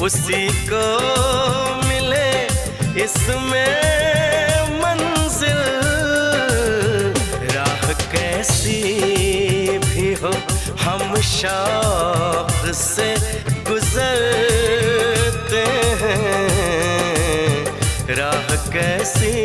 उसी को मिले इसमें मंजिल। राह कैसी भी हो हम शौक से गुजरते हैं। राह कैसी